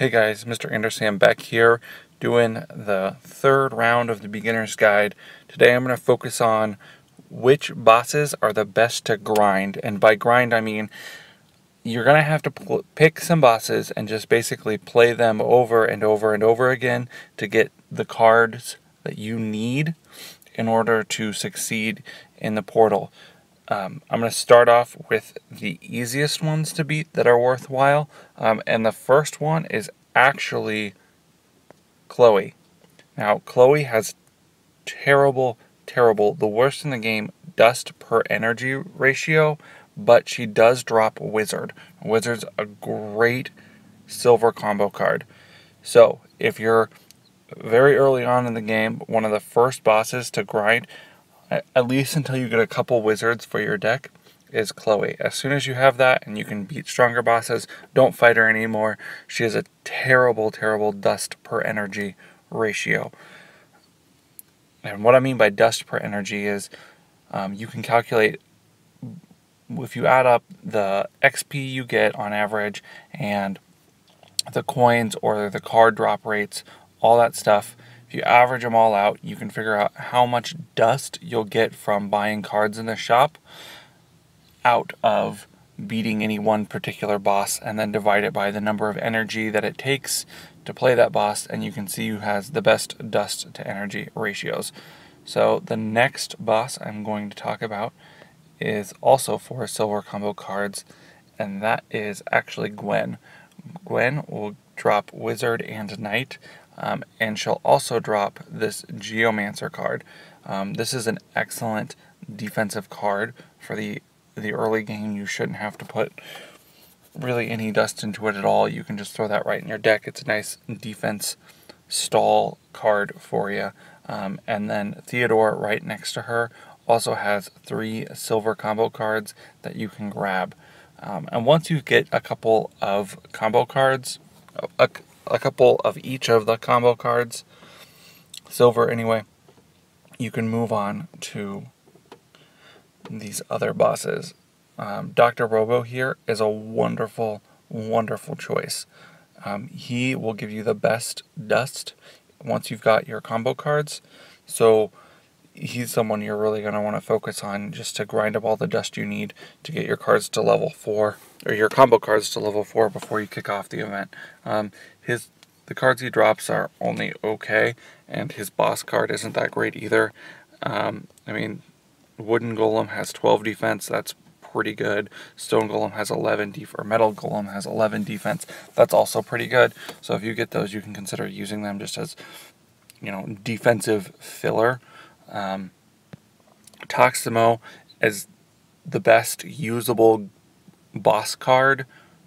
Hey guys, Mr. Anderson back here doing the third round of the beginner's guide. Today I'm going to focus on which bosses are the best to grind. And by grind I mean you're going to have to pick some bosses and just basically play them over and over and over again to get the cards that you need in order to succeed in the portal. I'm going to start off with the easiest ones to beat that are worthwhile, and the first one is actually Chloe. Now, Chloe has terrible, the worst in the game, dust per energy ratio, but she does drop Wizard. Wizard's a great silver combo card. So, if you're very early on in the game, one of the first bosses to grind, at least until you get a couple wizards for your deck, is Chloe. As soon as you have that and you can beat stronger bosses, don't fight her anymore. She has a terrible dust per energy ratio. And what I mean by dust per energy is you can calculate, if you add up the XP you get on average and the coins or the card drop rates, all that stuff, if you average them all out, you can figure out how much dust you'll get from buying cards in the shop out of beating any one particular boss, and then divide it by the number of energy that it takes to play that boss, and you can see who has the best dust to energy ratios. So the next boss I'm going to talk about is also for silver combo cards, and that is actually Gwen. Gwen will drop Wizard and Knight, and she'll also drop this Geomancer card. This is an excellent defensive card for the early game. You shouldn't have to put really any dust into it at all. You can just throw that right in your deck. It's a nice defense stall card for you. And then Theodore right next to her also has 3 silver combo cards that you can grab. And once you get a couple of combo cards, a couple of each of the combo cards, silver anyway, you can move on to these other bosses. Dr. Robo here is a wonderful choice. He will give you the best dust once you've got your combo cards, so he's someone you're really going to want to focus on just to grind up all the dust you need to get your cards to level 4, or your combo cards to level 4 before you kick off the event. The cards he drops are only okay, and his boss card isn't that great either. I mean, Wooden Golem has 12 defense, that's pretty good. Stone Golem has 11 or Metal Golem has 11 defense, that's also pretty good. So if you get those, you can consider using them just as, defensive filler. Toximo is the best usable boss card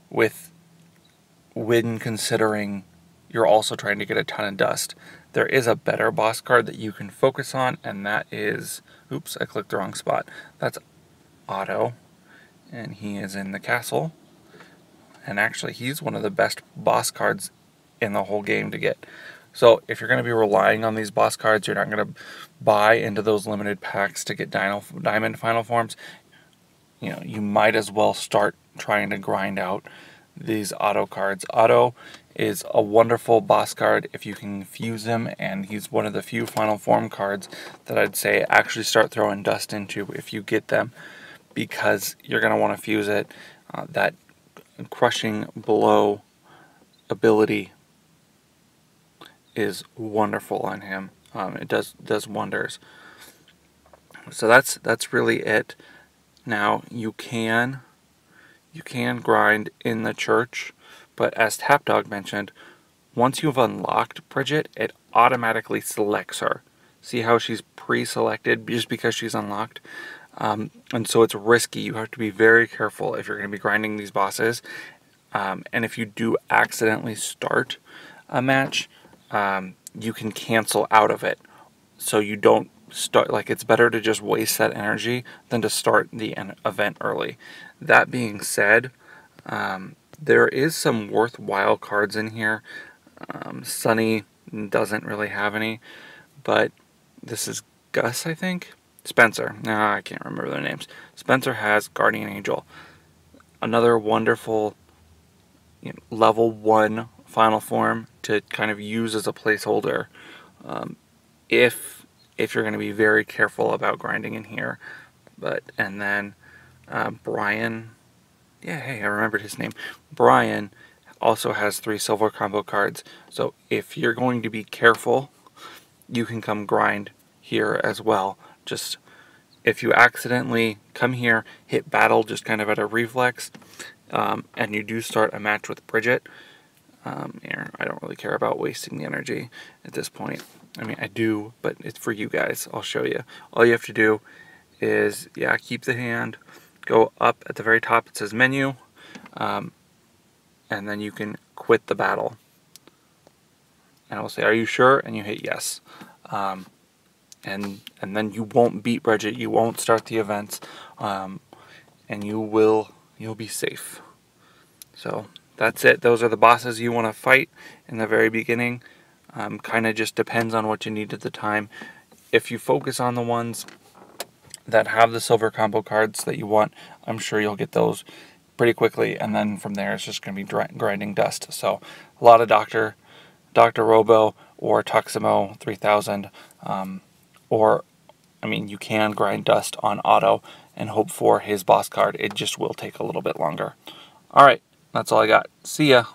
when considering you're also trying to get a ton of dust. There is a better boss card that you can focus on, and that is, oops, I clicked the wrong spot. That's Otto, and he is in the castle. And actually, he's one of the best boss cards in the whole game to get. So if you're going to be relying on these boss cards, you're not going to buy into those limited packs to get Diamond Final Forms, you might as well start trying to grind out these Otto cards. Otto is a wonderful boss card if you can fuse him, and he's one of the few Final Form cards that I'd say actually start throwing dust into if you get them, because you're going to want to fuse it. That crushing blow ability is wonderful on him. It does wonders. So that's really it. Now you can grind in the church, but as Tapdog mentioned, once you've unlocked Bridget, it automatically selects her. See how she's pre-selected just because she's unlocked? And so it's risky. You have to be very careful if you're going to be grinding these bosses. And if you do accidentally start a match, you can cancel out of it. So you don't start, it's better to just waste that energy than to start the event early. That being said, there is some worthwhile cards in here. Sunny doesn't really have any, but this is Gus, I think? Spencer. No, I can't remember their names. Spencer has Guardian Angel. Another wonderful level 1 final form to kind of use as a placeholder if you're going to be very careful about grinding in here. And then Brian, yeah, hey, I remembered his name. Brian also has 3 silver combo cards, so if you're going to be careful, you can come grind here as well. Just if you accidentally come here, hit battle just kind of at a reflex, and you do start a match with Bridget, here, I don't really care about wasting the energy at this point. I mean, I do, but it's for you guys. I'll show you. All you have to do is, yeah, keep the hand, go up at the very top, it says menu, and then you can quit the battle. And I'll say, are you sure? And you hit yes. And then you won't beat Bridget, you won't start the events, and you'll be safe. So that's it. Those are the bosses you want to fight in the very beginning. Kind of just depends on what you need at the time. If you focus on the ones that have the silver combo cards that you want, I'm sure you'll get those pretty quickly, and then from there it's just going to be grinding dust. So a lot of Dr. Robo or Toximo 3000, or I mean, you can grind dust on Otto and hope for his boss card. It just will take a little bit longer. Alright, that's all I got. See ya.